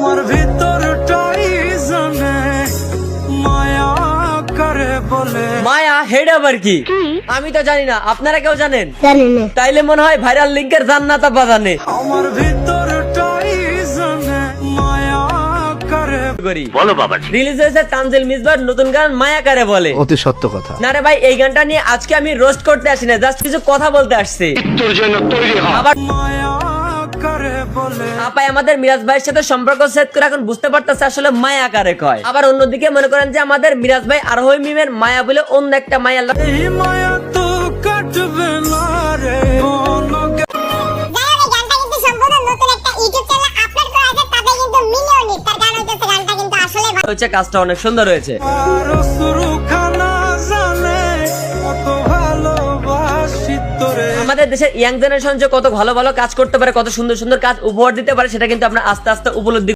আমার ভিতরটাই জানে মায়া করে বলে। মায়া হেড আবার কি? আমি তো জানি না, আপনারা কেউ জানেন? জানি না। তাইলে মনে হয় ভাইরাল লিঙ্কের জান্নাত আপা জানে। আমার ভিতরটাই জানে মায়া করে বলো বাবা। রিলিজ হয়েছে তানজিল মিসবার নতুন গান মায়া কারে বলে। অতি সত্য কথা। না রে ভাই, এই গানটা নিয়ে আজকে আমি রোস্ট করতে আসি না, জাস্ট কিছু কথা বলতে আসছি। তোর জন্য তৈরি হ। আবার মায়া করে বলে। আপাই আমাদের মিরাজ ভাইয়ের সাথে সম্পর্ক সেট করে এখন বুঝতে পারতেছে আসলে মায়া কারে কয়। আবার অন্যদিকে মনে করেন যে আমাদের মিরাজ ভাই আরোহী মিমের মায়া বলে অন্য একটা মায়া এই মায়া তো কাটবে না রে কোনো যাই হোক, এই গানটা কিন্তু সম্পূর্ণ নতুন একটা ইউটিউব চ্যানেলে আপলোড করা আছে, তাতে কিন্তু মিলিয়ন হিট। তার গান হইতেছে গানটা কিন্তু আসলে ভালো। হচ্ছে, কাজটা অনেক সুন্দর হয়েছে। আর শুরু খানা জানে কত ভালোবাসি তোরে। আমাদের দেশের ইয়াং জেনারেশন যে কত ভালো ভালো কাজ করতে পারে, কত সুন্দর সুন্দর কাজ উপহার দিতে পারে, সেটা কিন্তু আমরা আস্তে আস্তে উপলব্ধি